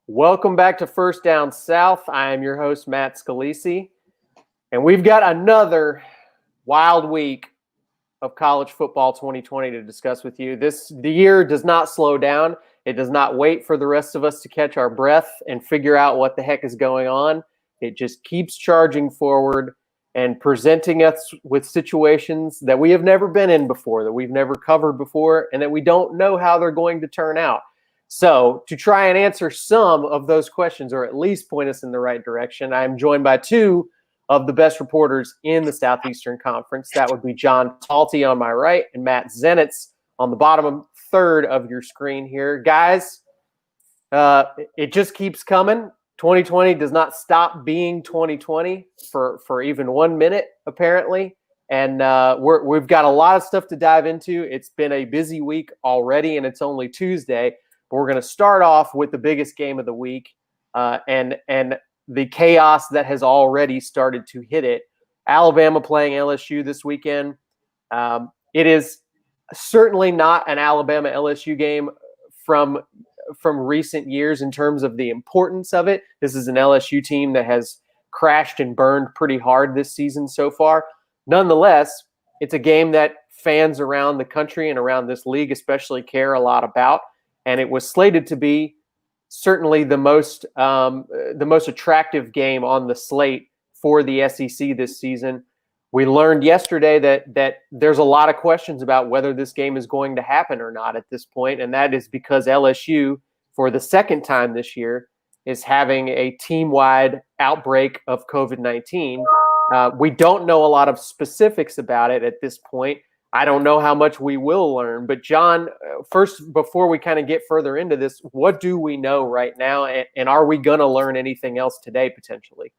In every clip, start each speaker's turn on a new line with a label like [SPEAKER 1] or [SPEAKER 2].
[SPEAKER 1] Welcome back to First Down South. I am your host, Matt Scalisi, and we've got another wild week of college football 2020 to discuss with you. The year does not slow down. It does not wait for the rest of us to catch our breath and figure out what the heck is going on. It just keeps charging forward and presenting us with situations that we have never been in before, that we've never covered before, and that we don't know how they're going to turn out. So to try and answer some of those questions, or at least point us in the right direction, I'm joined by two of the best reporters in the Southeastern Conference. That would be John Talty on my right and Matt Zenitz on the bottom third of your screen here. Guys, it just keeps coming. 2020 does not stop being 2020 for even 1 minute, apparently. And we've got a lot of stuff to dive into. It's been a busy week already, and it's only Tuesday. But we're going to start off with the biggest game of the week and the chaos that has already started to hit it. Alabama playing LSU this weekend. It is certainly not an Alabama-LSU game from recent years in terms of the importance of it. This is an LSU team that has crashed and burned pretty hard this season so far. Nonetheless, it's a game that fans around the country and around this league especially care a lot about. And it was slated to be certainly the most attractive game on the slate for the SEC this season. We learned yesterday that there's a lot of questions about whether this game is going to happen or not at this point, and that is because LSU, for the second time this year, is having a team-wide outbreak of COVID-19. We don't know a lot of specifics about it at this point. I don't know how much we will learn. But, John, first, before we kind of get further into this, what do we know right now, and are we going to learn anything else today potentially?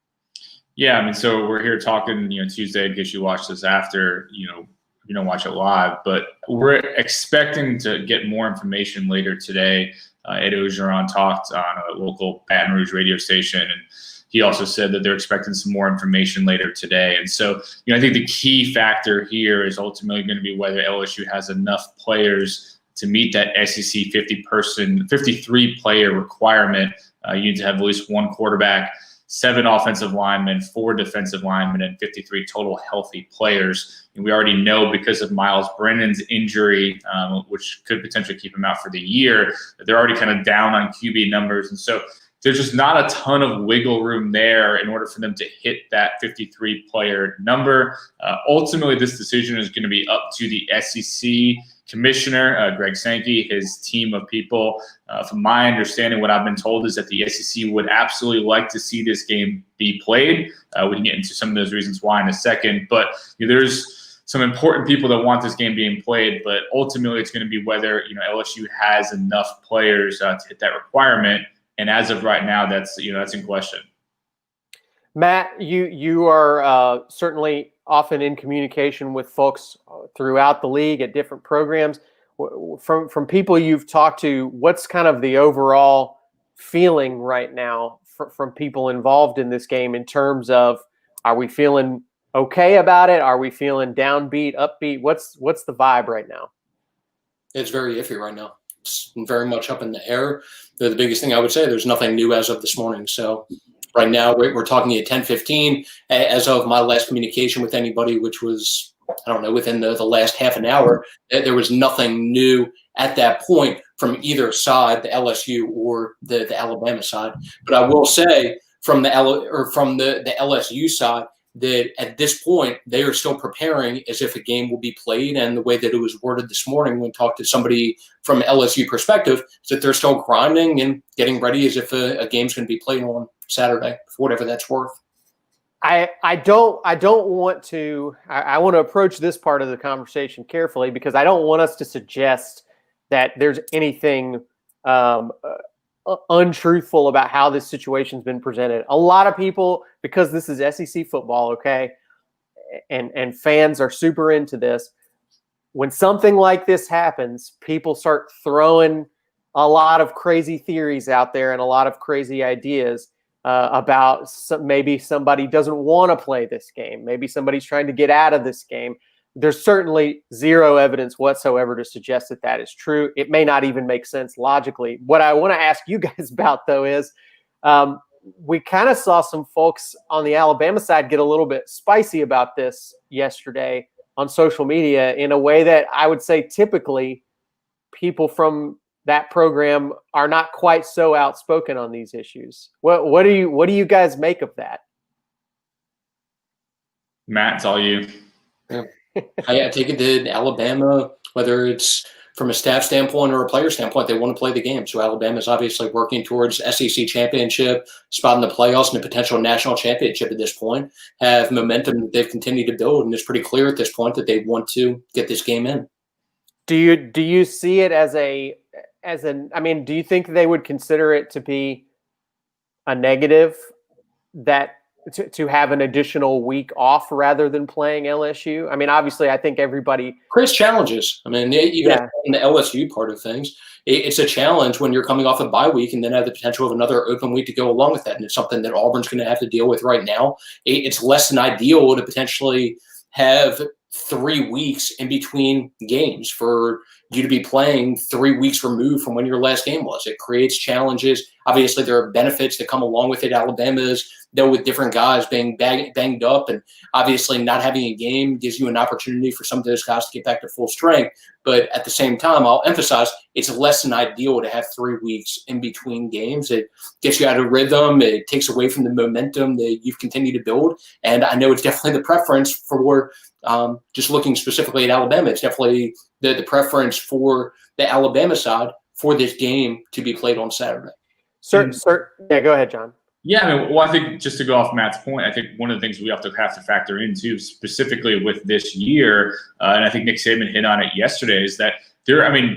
[SPEAKER 2] Yeah, I mean, so we're here talking, Tuesday, in case you watch this after, you don't watch it live. But we're expecting to get more information later today. Ed Ogeron talked on a local Baton Rouge radio station, and he also said that they're expecting some more information later today. And so, I think the key factor here is ultimately going to be whether LSU has enough players to meet that SEC 53-player requirement. You need to have at least one quarterback, 7 offensive linemen, 4 defensive linemen, and 53 total healthy players. And we already know because of Miles Brennan's injury, which could potentially keep him out for the year, that they're already kind of down on QB numbers. And so there's just not a ton of wiggle room there in order for them to hit that 53-player number. Ultimately, this decision is going to be up to the SEC commissioner, Greg Sankey, his team of people. From my understanding, what I've been told is that the SEC would absolutely like to see this game be played. We can get into some of those reasons why in a second. But there's some important people that want this game being played. But ultimately, it's going to be whether LSU has enough players to hit that requirement. And as of right now, that's in question.
[SPEAKER 1] Matt, you are certainly often in communication with folks throughout the league at different programs. From people you've talked to, what's kind of the overall feeling right now from people involved in this game in terms of, are we feeling okay about it? Are we feeling downbeat, upbeat? What's the vibe right now?
[SPEAKER 3] It's very iffy right now. It's very much up in the air. The biggest thing I would say, there's nothing new as of this morning. So right now we're talking at 10:15. As of my last communication with anybody, which was, I don't know, within the last half an hour, there was nothing new at that point from either side, the LSU or the Alabama side. But I will say from the LSU side, that at this point, they are still preparing as if a game will be played. And the way that it was worded this morning when talked to somebody from LSU perspective is that they're still grinding and getting ready as if a game's going to be played on Saturday, for whatever that's worth.
[SPEAKER 1] I want to approach this part of the conversation carefully because I don't want us to suggest that there's anything untruthful about how this situation's been presented. A lot of people, because this is SEC football, okay, and fans are super into this, when something like this happens, people start throwing a lot of crazy theories out there and a lot of crazy ideas about maybe somebody doesn't want to play this game. Maybe somebody's trying to get out of this game. there's certainly zero evidence whatsoever to suggest that that is true. It may not even make sense logically. What I want to ask you guys about, though, is we kind of saw some folks on the Alabama side get a little bit spicy about this yesterday on social media in a way that I would say typically people from that program are not quite so outspoken on these issues. What do you guys make of that?
[SPEAKER 2] Matt, it's all you.
[SPEAKER 3] Yeah. I take it that Alabama, whether it's from a staff standpoint or a player standpoint, they want to play the game. So Alabama's obviously working towards SEC championship, spot in the playoffs, and a potential national championship at this point. Have momentum that they've continued to build, and it's pretty clear at this point that they want to get this game in.
[SPEAKER 1] Do you see it do you think they would consider it to be a negative that to have an additional week off rather than playing LSU? I mean, obviously, I think everybody
[SPEAKER 3] creates challenges. I mean, even in the LSU part of things, it's a challenge when you're coming off a bye week and then have the potential of another open week to go along with that. And it's something that Auburn's going to have to deal with right now. It's less than ideal to potentially have 3 weeks in between games for you to be playing 3 weeks removed from when your last game was. It creates challenges. Obviously, there are benefits that come along with it. Alabama's dealt with different guys being banged up, and obviously not having a game gives you an opportunity for some of those guys to get back to full strength. But at the same time, I'll emphasize it's less than ideal to have 3 weeks in between games. It gets you out of rhythm. It takes away from the momentum that you've continued to build. And I know it's definitely the preference for just looking specifically at Alabama. It's definitely the preference for the Alabama side for this game to be played on Saturday.
[SPEAKER 1] Yeah, go ahead, John.
[SPEAKER 2] Yeah, I mean, well, I think just to go off Matt's point, I think one of the things we have to factor into specifically with this year, and I think Nick Saban hit on it yesterday, is that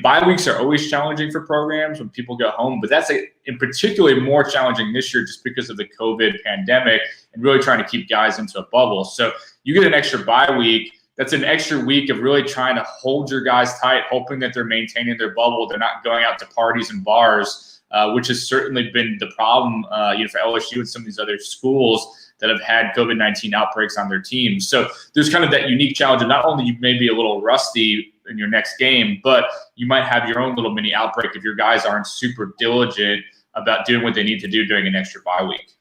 [SPEAKER 2] bye weeks are always challenging for programs when people go home, but that's in particularly more challenging this year just because of the COVID pandemic and really trying to keep guys into a bubble. So you get an extra bye week. That's an extra week of really trying to hold your guys tight, hoping that they're maintaining their bubble. They're not going out to parties and bars, which has certainly been the problem for LSU and some of these other schools that have had COVID-19 outbreaks on their teams. So there's kind of that unique challenge of not only you may be a little rusty in your next game, but you might have your own little mini outbreak if your guys aren't super diligent about doing what they need to do during an extra bye week.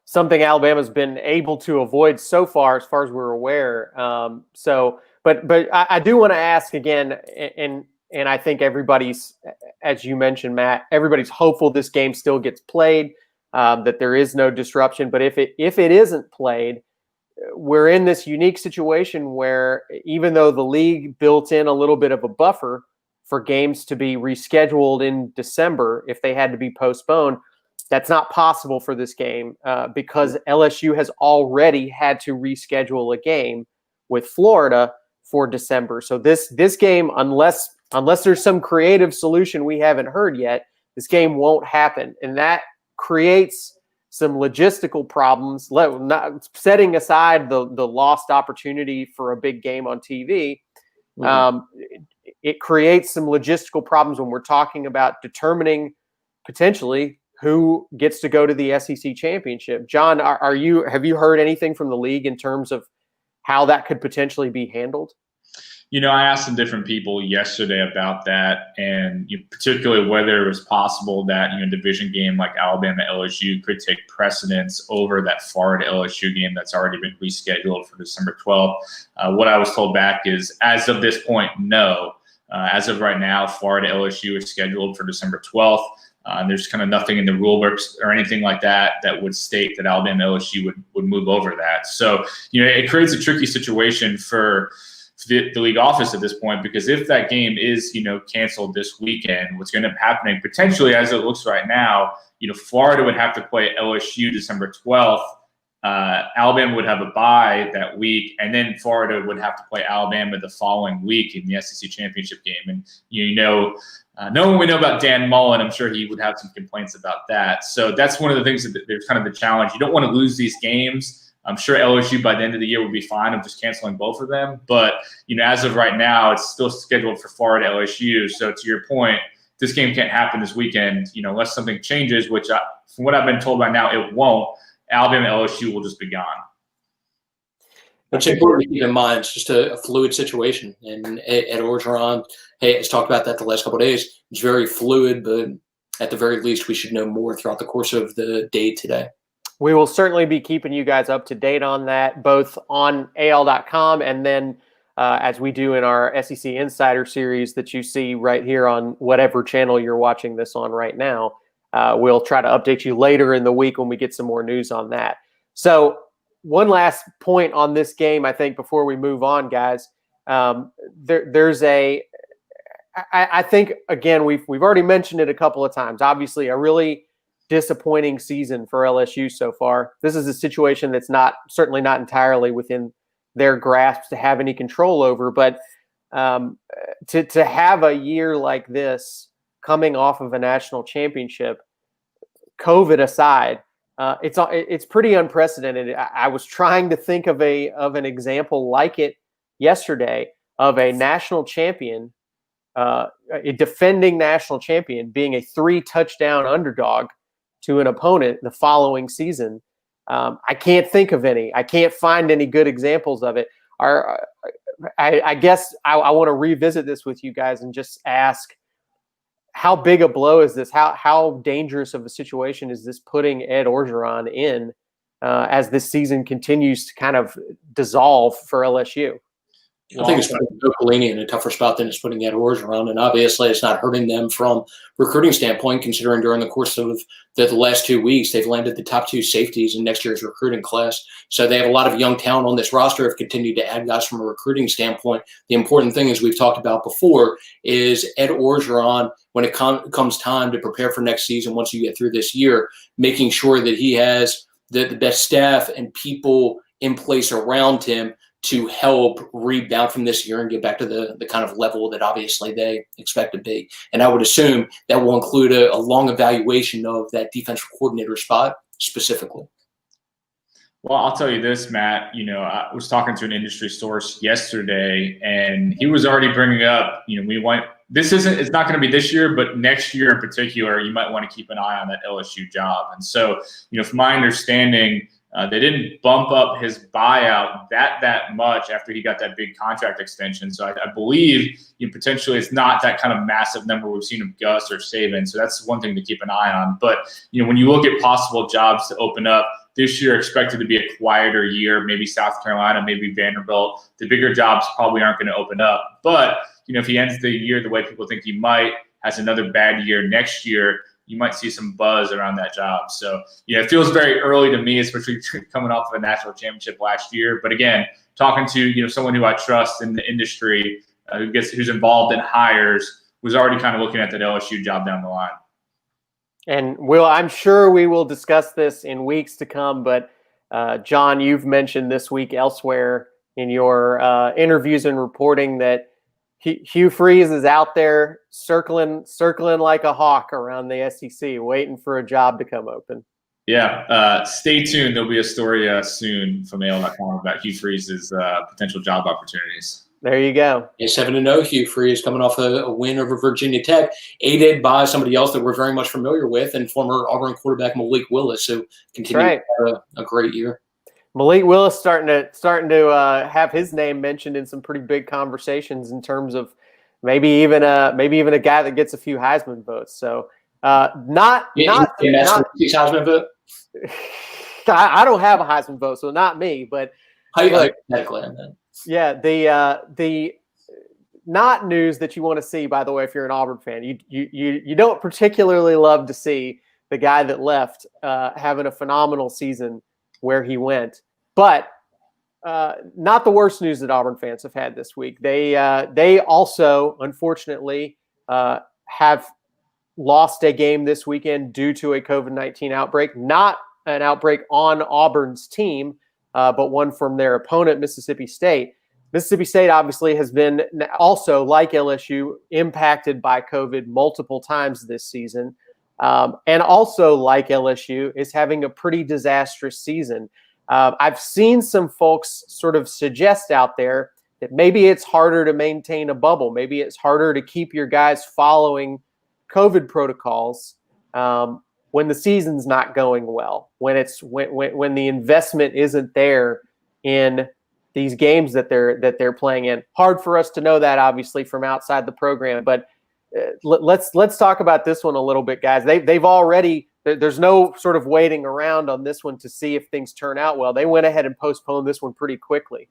[SPEAKER 1] Something Alabama's been able to avoid so far as we're aware. But I do want to ask again, and I think everybody's, as you mentioned, Matt, everybody's hopeful this game still gets played, that there is no disruption. But if it isn't played, we're in this unique situation where even though the league built in a little bit of a buffer for games to be rescheduled in December if they had to be postponed, that's not possible for this game because LSU has already had to reschedule a game with Florida for December. So this game, unless there's some creative solution we haven't heard yet, this game won't happen. And that creates some logistical problems, not setting aside the lost opportunity for a big game on TV. It creates some logistical problems when we're talking about determining potentially who gets to go to the SEC championship. John, have you heard anything from the league in terms of how that could potentially be handled?
[SPEAKER 2] I asked some different people yesterday about that, and particularly whether it was possible that a division game like Alabama-LSU could take precedence over that Florida-LSU game that's already been rescheduled for December 12th. What I was told back is, as of this point, no. As of right now, Florida-LSU is scheduled for December 12th. There's kind of nothing in the rule books or anything like that would state that Alabama-LSU would move over that. So, it creates a tricky situation for the league office at this point, because if that game is, canceled this weekend, what's going to be happening potentially, as it looks right now, Florida would have to play LSU December 12th. Alabama would have a bye that week, and then Florida would have to play Alabama the following week in the SEC championship game. And, knowing we know about Dan Mullen, I'm sure he would have some complaints about that. So that's one of the things that there's kind of the challenge. You don't want to lose these games. I'm sure LSU by the end of the year will be fine of just canceling both of them. But, as of right now, it's still scheduled for Florida LSU. So to your point, this game can't happen this weekend, unless something changes, which from what I've been told by now, it won't. Alabama LSU will just be gone.
[SPEAKER 3] It's important to keep in mind it's just a fluid situation. And Ed Orgeron has talked about that the last couple of days. It's very fluid, but at the very least, we should know more throughout the course of the day today.
[SPEAKER 1] We will certainly be keeping you guys up to date on that, both on AL.com and then as we do in our SEC Insider series that you see right here on whatever channel you're watching this on right now. We'll try to update you later in the week when we get some more news on that. So one last point on this game, I think, before we move on, guys. I think, again, we've already mentioned it a couple of times. Obviously, a really disappointing season for LSU so far. This is a situation that's certainly not entirely within their grasp to have any control over. But to have a year like this coming off of a national championship, COVID aside, it's pretty unprecedented. I was trying to think of an example like it yesterday of a national champion, a defending national champion, being a 3-touchdown underdog to an opponent the following season. I can't think of any. I can't find any good examples of it. I guess I want to revisit this with you guys and just ask, how big a blow is this? How dangerous of a situation is this putting Ed Orgeron in as this season continues to kind of dissolve for LSU?
[SPEAKER 3] I think it's putting Joe Pelini in a tougher spot than it's putting Ed Orgeron, and obviously it's not hurting them from recruiting standpoint, considering during the course of the last 2 weeks they've landed the top 2 safeties in next year's recruiting class. So they have a lot of young talent on this roster, have continued to add guys from a recruiting standpoint. The important thing, as we've talked about before, is Ed Orgeron, when it comes time to prepare for next season, once you get through this year, making sure that he has the best staff and people in place around him to help rebound from this year and get back to the kind of level that obviously they expect to be. And I would assume that will include a long evaluation of that defensive coordinator spot specifically.
[SPEAKER 2] Well, I'll tell you this, Matt. I was talking to an industry source yesterday, and he was already bringing up, it's not going to be this year, but next year in particular, you might want to keep an eye on that LSU job. And so, from my understanding, they didn't bump up his buyout that much after he got that big contract extension. So I believe potentially it's not that kind of massive number we've seen of Gus or Saban. So that's one thing to keep an eye on. But when you look at possible jobs to open up this year, expected to be a quieter year, maybe South Carolina, maybe Vanderbilt. The bigger jobs probably aren't going to open up. But if he ends the year the way people think he might, has another bad year next year, you might see some buzz around that job. So, it feels very early to me, especially coming off of a national championship last year. But again, talking to, someone who I trust in the industry, who's involved in hires, was already kind of looking at that LSU job down the line.
[SPEAKER 1] And I'm sure we will discuss this in weeks to come. But John, you've mentioned this week elsewhere in your interviews and reporting that Hugh Freeze is out there circling like a hawk around the SEC, waiting for a job to come open.
[SPEAKER 2] Yeah, stay tuned. There'll be a story soon from AL.com about Hugh Freeze's potential job opportunities.
[SPEAKER 1] There you go.
[SPEAKER 3] A 7-0 Hugh Freeze coming off a win over Virginia Tech, aided by somebody else that we're very much familiar with, and former Auburn quarterback Malik Willis, who continued to have a great year.
[SPEAKER 1] Malik Willis starting to have his name mentioned in some pretty big conversations in terms of maybe even a guy that gets a few Heisman votes. So not
[SPEAKER 3] Heisman vote.
[SPEAKER 1] I don't have a Heisman vote, so not me. But
[SPEAKER 3] hypothetically,
[SPEAKER 1] yeah, the not news that you want to see. By the way, if you're an Auburn fan, you don't particularly love to see the guy that left having a phenomenal season where he went, but not the worst news that Auburn fans have had this week. They also, unfortunately, have lost a game this weekend due to a COVID-19 outbreak. Not an outbreak on Auburn's team, but one from their opponent, Mississippi State. Mississippi State obviously has been also, like LSU, impacted by COVID multiple times this season. And also, like LSU, is having a pretty disastrous season. I've seen some folks sort of suggest out there that maybe it's harder to maintain a bubble. Maybe it's harder to keep your guys following COVID protocols when the season's not going well, when the investment isn't there in these games that they're playing in. Hard for us to know that, obviously, from outside the program. But let's talk about this one a little bit, guys. They've already – there's no sort of waiting around on this one to see if things turn out well. They went ahead and postponed this one pretty quickly.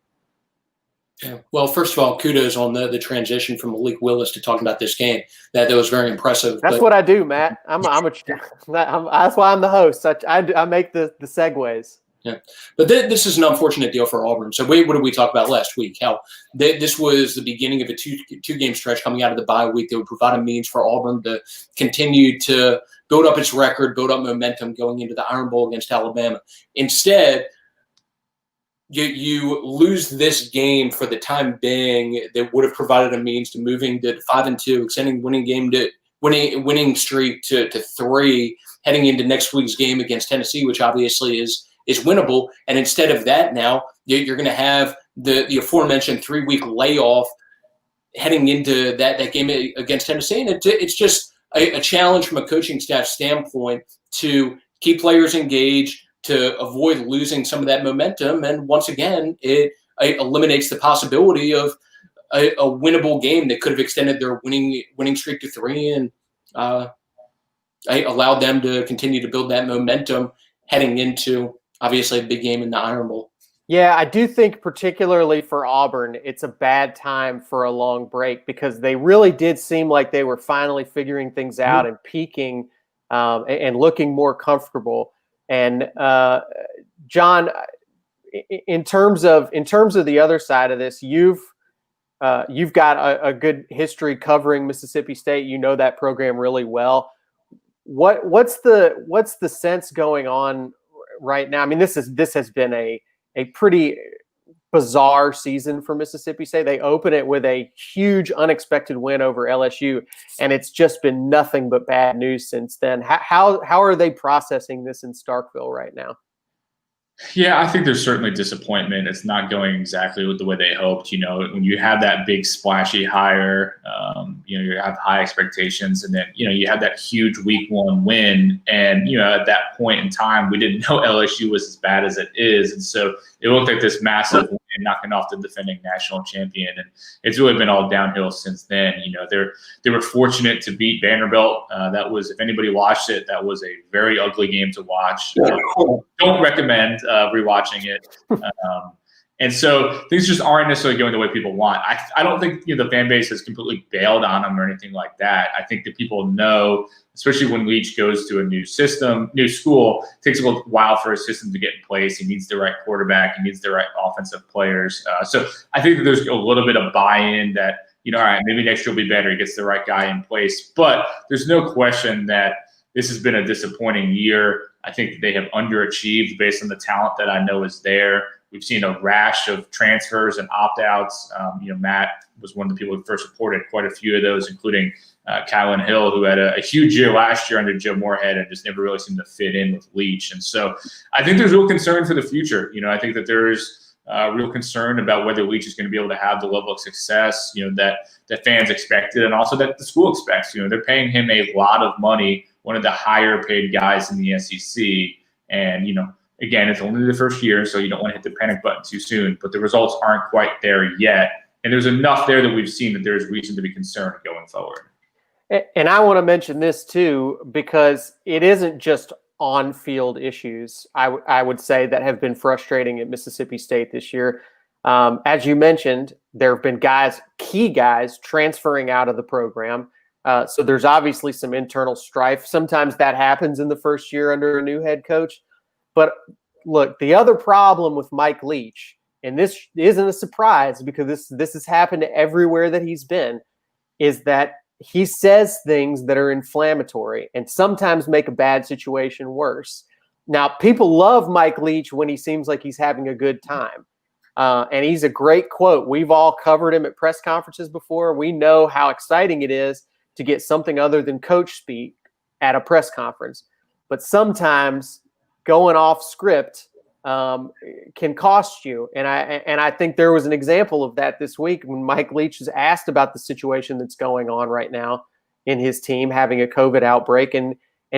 [SPEAKER 3] Yeah. Well, first of all, kudos on the transition from Malik Willis to talking about this game. That was very impressive.
[SPEAKER 1] That's what I do, Matt. That's why I'm the host. I make the segues.
[SPEAKER 3] Yeah, but this is an unfortunate deal for Auburn. So what did we talk about last week? How this was the beginning of a two-game stretch coming out of the bye week that would provide a means for Auburn to continue to build up its record, build up momentum going into the Iron Bowl against Alabama. Instead, you lose this game for the time being that would have provided a means to moving to 5-2, extending winning streak to 3, heading into next week's game against Tennessee, which obviously is winnable. And instead of that, now you're going to have the aforementioned 3-week layoff heading into that game against Tennessee. And it's just a challenge from a coaching staff standpoint to keep players engaged, to avoid losing some of that momentum. And once again, it eliminates the possibility of a winnable game that could have extended their winning streak to 3 and allowed them to continue to build that momentum heading into, obviously, a big game in the Iron Bowl.
[SPEAKER 1] Yeah, I do think particularly for Auburn, it's a bad time for a long break because they really did seem like they were finally figuring things out and peaking and looking more comfortable. And John, in terms of the other side of this, you've got a good history covering Mississippi State. You know that program really well. What's the sense going on right now? I mean, this has been a pretty bizarre season for Mississippi State. They open it with a huge unexpected win over LSU, and it's just been nothing but bad news since then. How are they processing this in Starkville right now?
[SPEAKER 2] Yeah, I think there's certainly disappointment. It's not going exactly with the way they hoped. When you have that big splashy hire, you have high expectations, and then you have that huge week 1 win, and at that point in time, we didn't know LSU was as bad as it is, and so it looked like this massive win, knocking off the defending national champion, and it's really been all downhill since then. They were fortunate to beat Vanderbilt. That was, if anybody watched it, that was a very ugly game to watch. Don't recommend rewatching it. And so things just aren't necessarily going the way people want. I don't think the fan base has completely bailed on them or anything like that. I think that people know, especially when Leach goes to a new system, new school, it takes a little while for a system to get in place. He needs the right quarterback. He needs the right offensive players. So I think that there's a little bit of buy-in that, all right, maybe next year will be better. He gets the right guy in place. But there's no question that this has been a disappointing year. I think that they have underachieved based on the talent that I know is there. We've seen a rash of transfers and opt-outs. Matt was one of the people who first reported quite a few of those, including Kylan Hill, who had a huge year last year under Joe Moorhead and just never really seemed to fit in with Leach. And so I think there's real concern for the future. I think that there's real concern about whether Leach is going to be able to have the level of success, that fans expected, and also that the school expects. They're paying him a lot of money, one of the higher paid guys in the SEC. And, again, it's only the first year, so you don't want to hit the panic button too soon, but the results aren't quite there yet. And there's enough there that we've seen that there's reason to be concerned going forward.
[SPEAKER 1] And I want to mention this too, because it isn't just on-field issues, I would say, that have been frustrating at Mississippi State this year. As you mentioned, there have been key guys transferring out of the program. So there's obviously some internal strife. Sometimes that happens in the first year under a new head coach. But look, the other problem with Mike Leach, and this isn't a surprise because this has happened everywhere that he's been, is that he says things that are inflammatory and sometimes make a bad situation worse. Now, people love Mike Leach when he seems like he's having a good time. And he's a great quote. We've all covered him at press conferences before. We know how exciting it is to get something other than coach speak at a press conference. But sometimes going off script can cost you. And I think there was an example of that this week when Mike Leach was asked about the situation that's going on right now in his team, having a COVID outbreak, and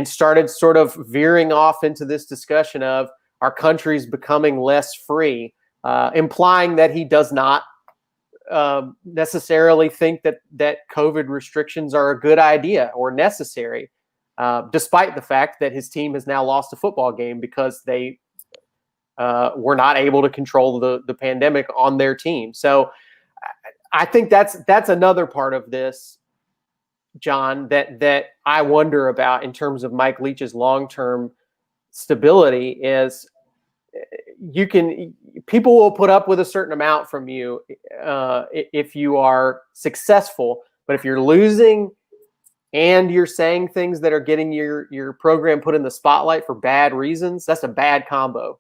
[SPEAKER 1] started sort of veering off into this discussion of our country's becoming less free. implying that he does not necessarily think that COVID restrictions are a good idea or necessary, despite the fact that his team has now lost a football game because they were not able to control the pandemic on their team. So I think that's another part of this, John, that I wonder about in terms of Mike Leach's long-term stability is people will put up with a certain amount from you if you are successful, but if you're losing and you're saying things that are getting your program put in the spotlight for bad reasons, that's a bad combo.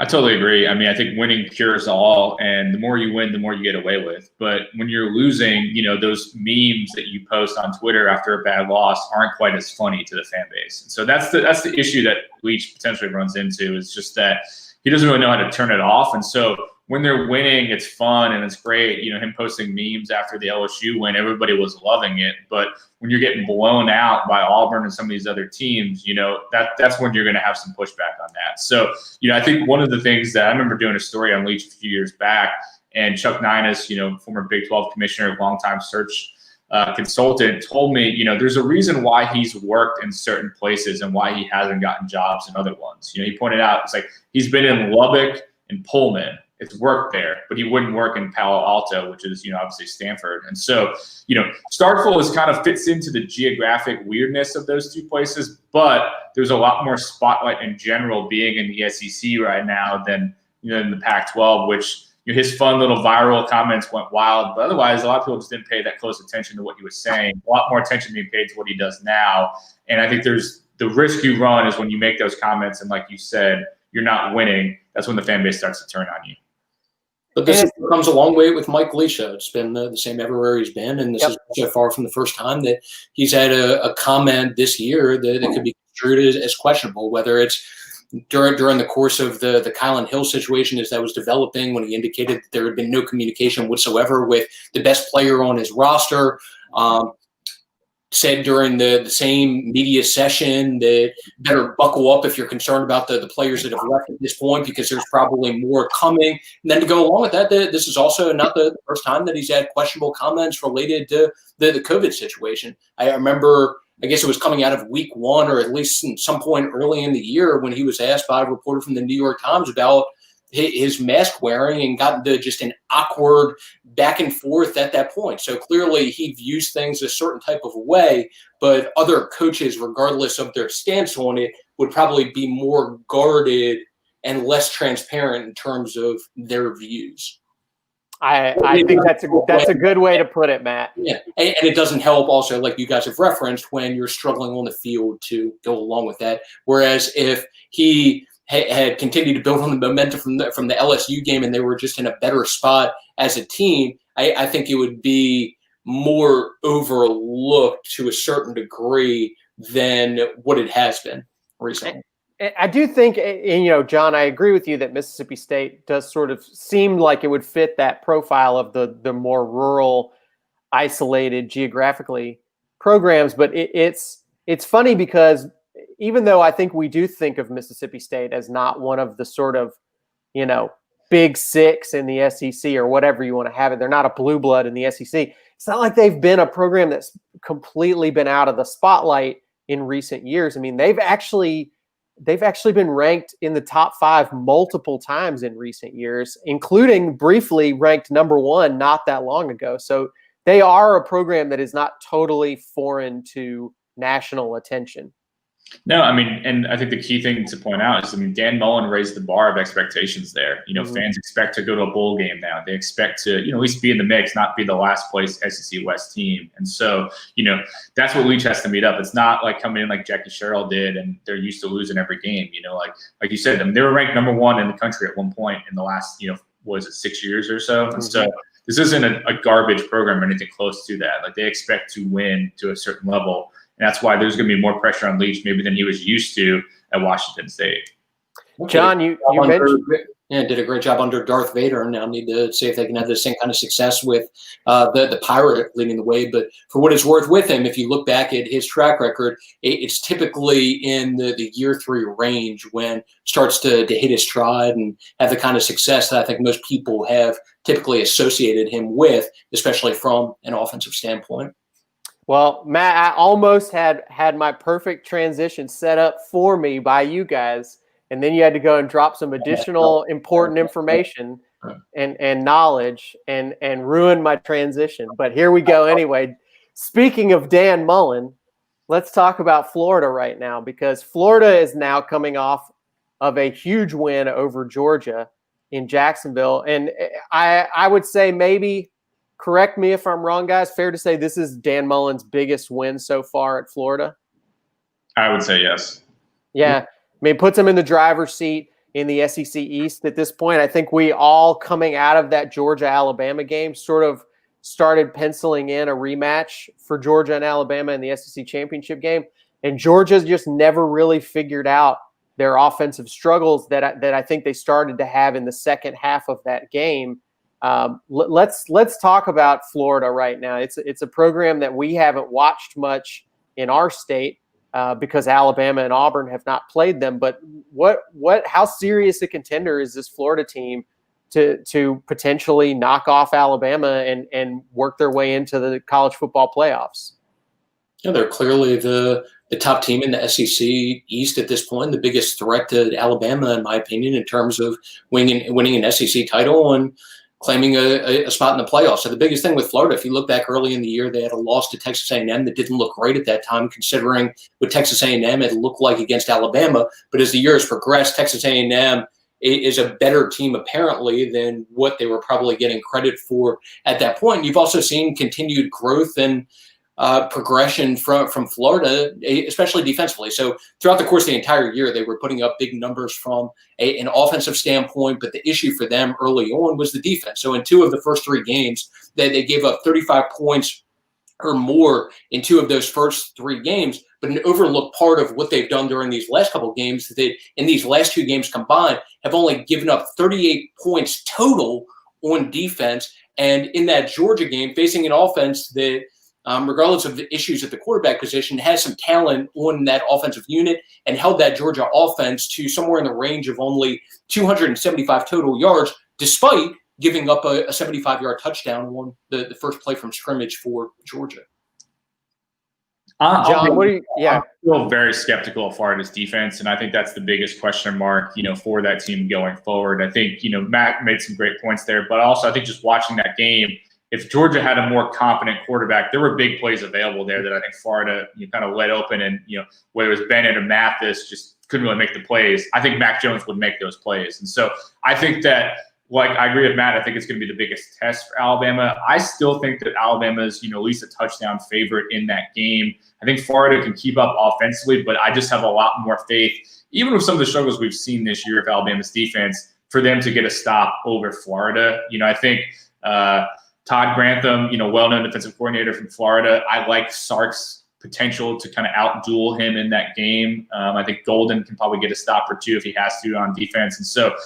[SPEAKER 2] I totally agree. I mean, I think winning cures all, and the more you win, the more you get away with. But when you're losing, those memes that you post on Twitter after a bad loss aren't quite as funny to the fan base. And so that's the issue that Leach potentially runs into, is just that he doesn't really know how to turn it off. And so when they're winning, it's fun and it's great. Him posting memes after the LSU win, everybody was loving it. But when you're getting blown out by Auburn and some of these other teams, that's when you're going to have some pushback on that. So, I think one of the things that I remember doing a story on Leach a few years back, and Chuck Ninus, former Big 12 commissioner, longtime search consultant, told me, there's a reason why he's worked in certain places and why he hasn't gotten jobs in other ones. He pointed out, it's like he's been in Lubbock and Pullman. It's worked there, but he wouldn't work in Palo Alto, which is, obviously Stanford. And so, Starkville is kind of fits into the geographic weirdness of those two places, but there's a lot more spotlight in general being in the SEC right now than, in the Pac-12, which, his fun little viral comments went wild. But otherwise, a lot of people just didn't pay that close attention to what he was saying. A lot more attention being paid to what he does now. And I think there's the risk you run is when you make those comments and, like you said, you're not winning. That's when the fan base starts to turn on you.
[SPEAKER 3] But this comes a long way with Mike Leach. It's been the same everywhere he's been, and this is so far from the first time that he's had a comment this year that could be construed as questionable, whether it's during the course of the Kylan Hill situation as that was developing, when he indicated that there had been no communication whatsoever with the best player on his roster. Said during the same media session that better buckle up if you're concerned about the players that have left at this point, because there's probably more coming. And then to go along with that, this is also not the first time that he's had questionable comments related to the COVID situation. I remember, I guess it was coming out of week one, or at least at some point early in the year, when he was asked by a reporter from the New York Times about his mask wearing, and got into just an awkward back and forth at that point. So clearly he views things a certain type of way, but other coaches, regardless of their stance on it, would probably be more guarded and less transparent in terms of their views.
[SPEAKER 1] I think that's a good way to put it, Matt.
[SPEAKER 3] Yeah, and it doesn't help also, like you guys have referenced, when you're struggling on the field to go along with that. Whereas if he had continued to build on the momentum from the LSU game and they were just in a better spot as a team, I think it would be more overlooked to a certain degree than what it has been recently.
[SPEAKER 1] I do think, John, I agree with you that Mississippi State does sort of seem like it would fit that profile of the more rural, isolated geographically programs. But it's funny because even though I think we do think of Mississippi State as not one of the sort of, big six in the SEC or whatever you want to have it, they're not a blue blood in the SEC. It's not like they've been a program that's completely been out of the spotlight in recent years. I mean, they've actually been ranked in the top 5 multiple times in recent years, including briefly ranked number 1 not that long ago. So they are a program that is not totally foreign to national attention.
[SPEAKER 2] No, I mean, and I think the key thing to point out is, Dan Mullen raised the bar of expectations there. Fans expect to go to a bowl game now. They expect to, at least be in the mix, not be the last place SEC West team. And so, that's what Leach has to meet up. It's not like coming in like Jackie Sherrill did and they're used to losing every game. Like you said, they were ranked number 1 in the country at one point in the last, 6 years or so. And so this isn't a garbage program or anything close to that. Like, they expect to win to a certain level. And that's why there's going to be more pressure on Leach maybe than he was used to at Washington State.
[SPEAKER 1] John, you mentioned.
[SPEAKER 3] Yeah, did a great job under Darth Vader, and now need to see if they can have the same kind of success with the pirate leading the way. But for what it's worth with him, if you look back at his track record, it's typically in the year 3 range when starts to hit his stride and have the kind of success that I think most people have typically associated him with, especially from an offensive standpoint.
[SPEAKER 1] Well, Matt, I almost had my perfect transition set up for me by you guys. And then you had to go and drop some additional important information and knowledge and ruin my transition. But here we go anyway. Speaking of Dan Mullen, let's talk about Florida right now, because Florida is now coming off of a huge win over Georgia in Jacksonville. And I would say, maybe, correct me if I'm wrong, guys, fair to say this is Dan Mullen's biggest win so far at Florida?
[SPEAKER 2] I would say yes.
[SPEAKER 1] Yeah. I mean, it puts them in the driver's seat in the SEC East at this point. I think we all, coming out of that Georgia-Alabama game, sort of started penciling in a rematch for Georgia and Alabama in the SEC championship game. And Georgia's just never really figured out their offensive struggles that I think they started to have in the second half of that game. Let's talk about Florida right now. It's a program that we haven't watched much in our state. Because Alabama and Auburn have not played them. But how serious a contender is this Florida team to potentially knock off Alabama and work their way into the college football playoffs?
[SPEAKER 3] Yeah, they're clearly the top team in the SEC East at this point, the biggest threat to Alabama, in my opinion, in terms of winning an SEC title and claiming a spot in the playoffs. So the biggest thing with Florida, if you look back early in the year, they had a loss to Texas A&M that didn't look great at that time, considering what Texas A&M had looked like against Alabama. But as the years progressed, Texas A&M is a better team apparently than what they were probably getting credit for at that point. You've also seen continued growth and progression from Florida, especially defensively. So throughout the course of the entire year, they were putting up big numbers from an offensive standpoint, but the issue for them early on was the defense. So in 2 of the first 3 games, they gave up 35 points or more in 2 of those first 3 games. But an overlooked part of what they've done during these last couple of games, that in these last 2 games combined, have only given up 38 points total on defense. And in that Georgia game, facing an offense that, regardless of the issues at the quarterback position, has some talent on that offensive unit, and held that Georgia offense to somewhere in the range of only 275 total yards, despite giving up a 75-yard touchdown on the first play from scrimmage for Georgia.
[SPEAKER 1] John, what do you? Yeah,
[SPEAKER 2] I'm still very skeptical of Florida's defense, and I think that's the biggest question mark, for that team going forward. I think, Matt made some great points there, but also I think just watching that game, if Georgia had a more competent quarterback, there were big plays available there that I think Florida kind of let open, and whether it was Bennett or Mathis just couldn't really make the plays. I think Mac Jones would make those plays, and so I think that, I agree with Matt. I think it's going to be the biggest test for Alabama. I still think that Alabama is at least a touchdown favorite in that game. I think Florida can keep up offensively, but I just have a lot more faith, even with some of the struggles we've seen this year of Alabama's defense, for them to get a stop over Florida. I think. Todd Grantham, well-known defensive coordinator from Florida. I like Sark's potential to kind of out-duel him in that game. I think Golden can probably get a stop or 2 if he has to on defense. And so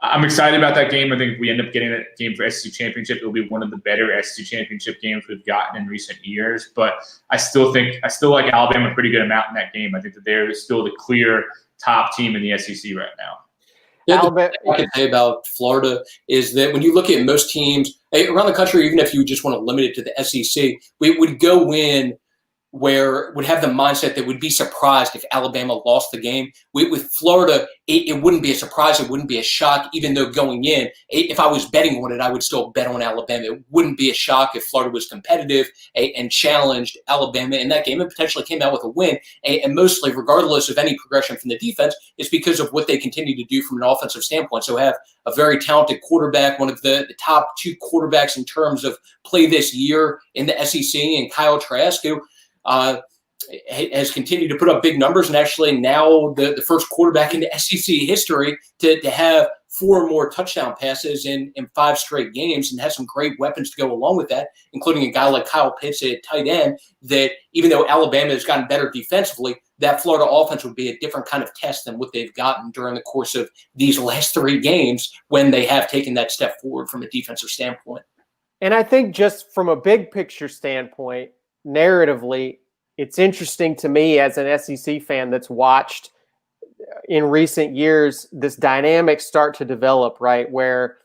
[SPEAKER 2] I'm excited about that game. I think if we end up getting that game for SEC Championship, it'll be one of the better SEC Championship games we've gotten in recent years. But I still like Alabama a pretty good amount in that game. I think that they're still the clear top team in the SEC right now.
[SPEAKER 3] Yeah, the thing I can say about Florida is that when you look at most teams around the country, even if you just want to limit it to the SEC, we would go in where would have the mindset that would be surprised if Alabama lost the game. With Florida, it wouldn't be a surprise. It wouldn't be a shock, even though going in, if I was betting on it, I would still bet on Alabama. It wouldn't be a shock if Florida was competitive and challenged Alabama in that game and potentially came out with a win. And mostly, regardless of any progression from the defense, it's because of what they continue to do from an offensive standpoint. So have a very talented quarterback, one of the top 2 quarterbacks in terms of play this year in the SEC, and Kyle Trask, who has continued to put up big numbers, and actually now the first quarterback in the SEC history to have 4 more touchdown passes in 5 straight games and has some great weapons to go along with that, including a guy like Kyle Pitts at tight end, that even though Alabama has gotten better defensively, that Florida offense would be a different kind of test than what they've gotten during the course of these last 3 games when they have taken that step forward from a defensive standpoint.
[SPEAKER 1] And I think just from a big picture standpoint, narratively, it's interesting to me as an SEC fan that's watched in recent years this dynamic start to develop, right? Where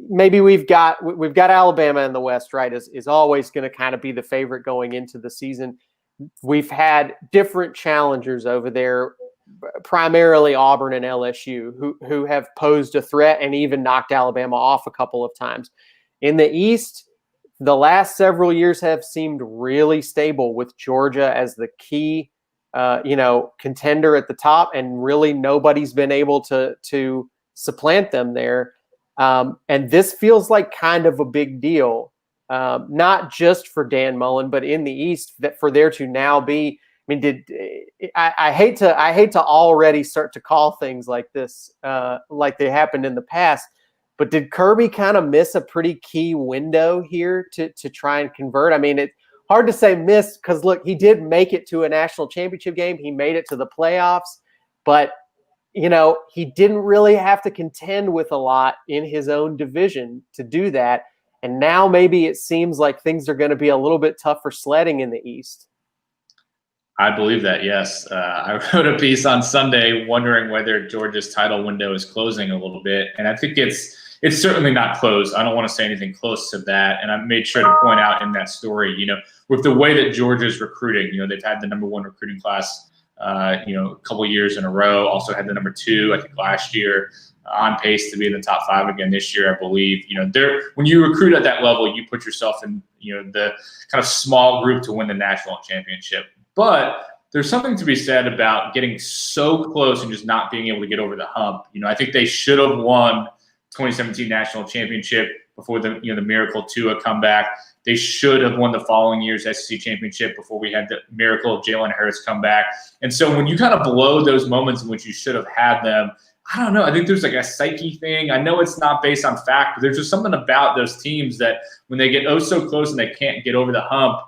[SPEAKER 1] maybe we've got Alabama in the West, right? Is always going to kind of be the favorite going into the season. We've had different challengers over there, primarily Auburn and LSU, who have posed a threat and even knocked Alabama off a couple of times. In the East, the last several years have seemed really stable with Georgia as the key, contender at the top, and really nobody's been able to supplant them there. And this feels like kind of a big deal, not just for Dan Mullen, but in the East, that for there to now be. I mean, I hate to already start to call things like this, like they happened in the past. But did Kirby kind of miss a pretty key window here to try and convert? I mean, it's hard to say miss because, look, he did make it to a national championship game. He made it to the playoffs. But, he didn't really have to contend with a lot in his own division to do that. And now maybe it seems like things are going to be a little bit tougher sledding in the East.
[SPEAKER 2] I believe that, yes. I wrote a piece on Sunday wondering whether Georgia's title window is closing a little bit. And I think it's certainly not closed. I don't want to say anything close to that. And I made sure to point out in that story, with the way that Georgia's recruiting, they've had the number 1 recruiting class, a couple of years in a row, also had the number 2, I think last year, on pace to be in the top 5 again this year, I believe. When you recruit at that level, you put yourself in, the kind of small group to win the national championship. But there's something to be said about getting so close and just not being able to get over the hump. I think they should have won 2017 national championship before the miracle Tua comeback. They should have won the following year's SEC championship before we had the miracle of Jalen Hurts come back. And so when you kind of blow those moments in which you should have had them, I don't know. I think there's like a psyche thing. I know it's not based on fact, but there's just something about those teams that when they get so close and they can't get over the hump,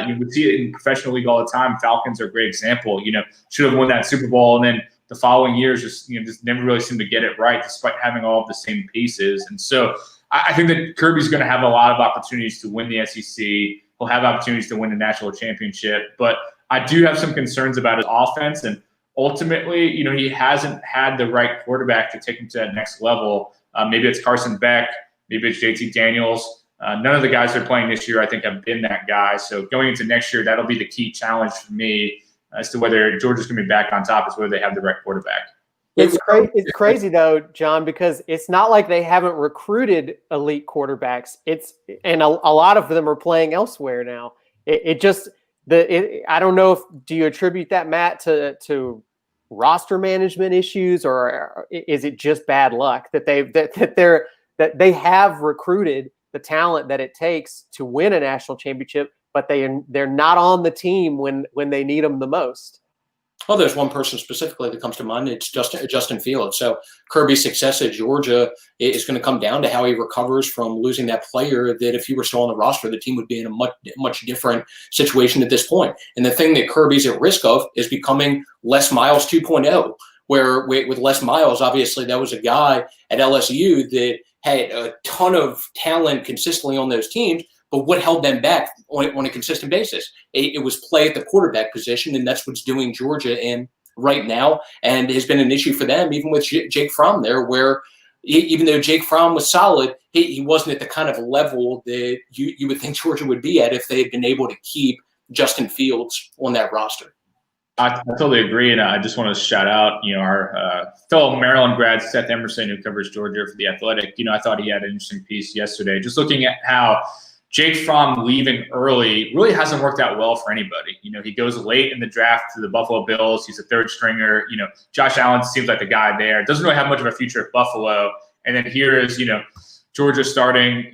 [SPEAKER 2] you would see it in professional league all the time. Falcons are a great example. Should have won that Super Bowl, and then the following years just never really seemed to get it right, despite having all of the same pieces. And so I think that Kirby's going to have a lot of opportunities to win the SEC. He'll have opportunities to win the national championship, but I do have some concerns about his offense. And ultimately, he hasn't had the right quarterback to take him to that next level. Maybe it's Carson Beck, maybe it's JT Daniels. None of the guys they're playing this year, I think, have been that guy. So going into next year, that'll be the key challenge for me as to whether Georgia's going to be back on top, is whether they have the right quarterback.
[SPEAKER 1] It's crazy, though, John, because it's not like they haven't recruited elite quarterbacks. And a lot of them are playing elsewhere now. I don't know do you attribute that, Matt, to roster management issues, or is it just bad luck that they have recruited the talent that it takes to win a national championship, but they're not on the team when they need them the most?
[SPEAKER 3] Well, there's one person specifically that comes to mind. It's Justin Fields. So Kirby's success at Georgia is going to come down to how he recovers from losing that player that if he were still on the roster, the team would be in a much different situation at this point. And the thing that Kirby's at risk of is becoming Les Miles 2.0, where with Les Miles, obviously that was a guy at LSU that had a ton of talent consistently on those teams, but what held them back on a consistent basis? It was play at the quarterback position, and that's what's doing Georgia in right now, and has been an issue for them, even with Jake Fromm there, where even though Jake Fromm was solid, he wasn't at the kind of level that you would think Georgia would be at if they had been able to keep Justin Fields on that roster.
[SPEAKER 2] I totally agree, and I just want to shout out, our fellow Maryland grad, Seth Emerson, who covers Georgia for The Athletic. I thought he had an interesting piece yesterday, just looking at how Jake Fromm leaving early really hasn't worked out well for anybody. He goes late in the draft to the Buffalo Bills. He's a third stringer. Josh Allen seems like the guy there. Doesn't really have much of a future at Buffalo. And then here is, Georgia starting,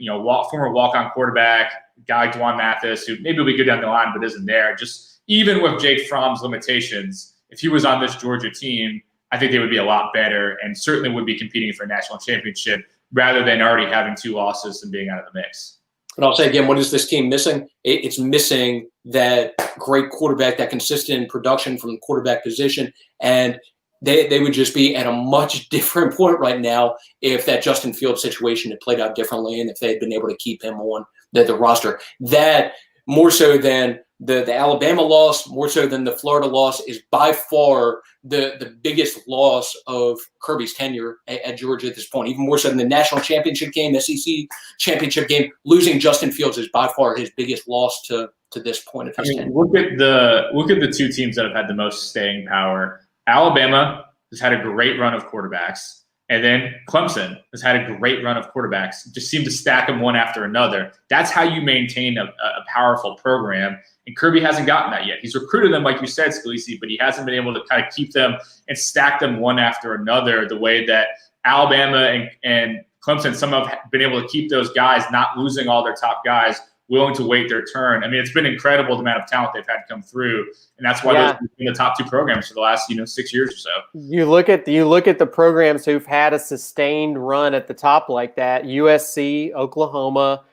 [SPEAKER 2] former walk-on quarterback, guy Dwan Mathis, who maybe will be good down the line, but isn't there. Just even with Jake Fromm's limitations, if he was on this Georgia team, I think they would be a lot better and certainly would be competing for a national championship rather than already having 2 losses and being out of the mix.
[SPEAKER 3] And I'll say again, what is this team missing? It's missing that great quarterback, that consistent production from the quarterback position. And they would just be at a much different point right now if that Justin Fields situation had played out differently and if they had been able to keep him on the roster. That, more so than the Alabama loss, more so than the Florida loss, is by far the biggest loss of Kirby's tenure at Georgia at this point. Even more so than the national championship game, SEC championship game. Losing Justin Fields is by far his biggest loss to this point of his tenure.
[SPEAKER 2] Look at the 2 teams that have had the most staying power. Alabama has had a great run of quarterbacks, and then Clemson has had a great run of quarterbacks. Just seem to stack them one after another. That's how you maintain a powerful program. And Kirby hasn't gotten that yet. He's recruited them, like you said, Scalise, but he hasn't been able to kind of keep them and stack them one after another the way that Alabama and Clemson, some have been able to keep those guys, not losing all their top guys, willing to wait their turn. I mean, it's been incredible the amount of talent they've had come through, and that's why those have been the top 2 programs for the last 6 years or so.
[SPEAKER 1] You look at the programs who've had a sustained run at the top like that: USC, Oklahoma,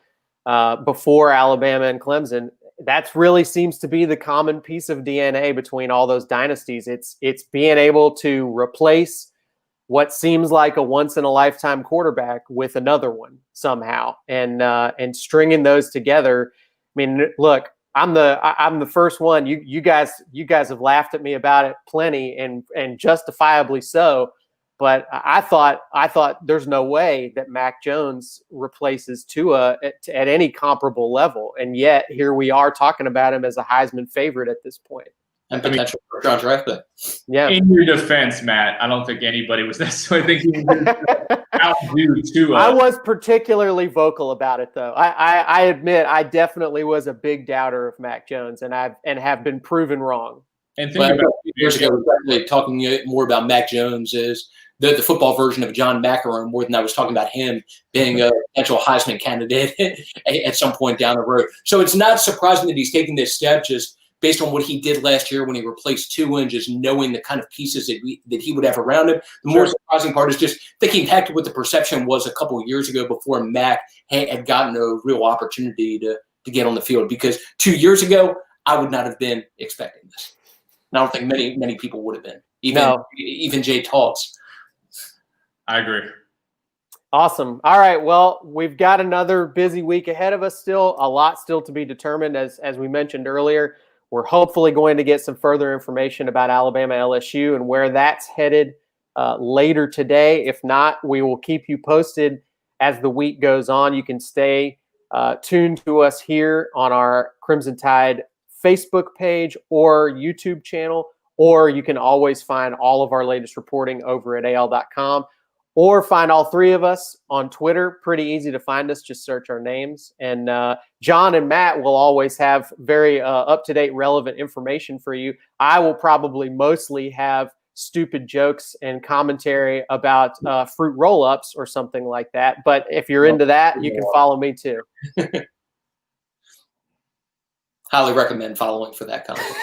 [SPEAKER 1] before Alabama and Clemson. That really seems to be the common piece of DNA between all those dynasties. It's being able to replace what seems like a once in a lifetime quarterback with another one somehow, and stringing those together. I mean, look, I'm the first one. You guys have laughed at me about it plenty, and justifiably so. But I thought there's no way that Mac Jones replaces Tua at any comparable level, and yet here we are talking about him as a Heisman favorite at this point.
[SPEAKER 3] And potential first-round draft pick.
[SPEAKER 1] Yeah.
[SPEAKER 2] In your defense, Matt, I don't think anybody was necessarily thinking he would outdo Tua.
[SPEAKER 1] I was particularly vocal about it, though. I admit I definitely was a big doubter of Mac Jones, and have been proven wrong.
[SPEAKER 3] And think about years ago, we were talking more about Mac Jones as the football version of John McEnroe more than I was talking about him being a potential Heisman candidate at some point down the road. So it's not surprising that he's taking this step just based on what he did last year when he replaced Tua and just knowing the kind of pieces that he would have around him. The more surprising part is just thinking back to what the perception was a couple of years ago before Mac had gotten a real opportunity to get on the field. Because 2 years ago, I would not have been expecting this. And I don't think many people would have been, even Jay Talks.
[SPEAKER 2] I agree.
[SPEAKER 1] Awesome. All right. Well, we've got another busy week ahead of us still. A lot still to be determined, as we mentioned earlier. We're hopefully going to get some further information about Alabama-LSU and where that's headed later today. If not, we will keep you posted as the week goes on. You can stay tuned to us here on our Crimson Tide Facebook page or YouTube channel, or you can always find all of our latest reporting over at AL.com. Or find all 3 of us on Twitter. Pretty easy to find us. Just search our names. And John and Matt will always have very up-to-date, relevant information for you. I will probably mostly have stupid jokes and commentary about fruit roll-ups or something like that. But if you're into that, you can follow me too.
[SPEAKER 3] Highly recommend following for that content.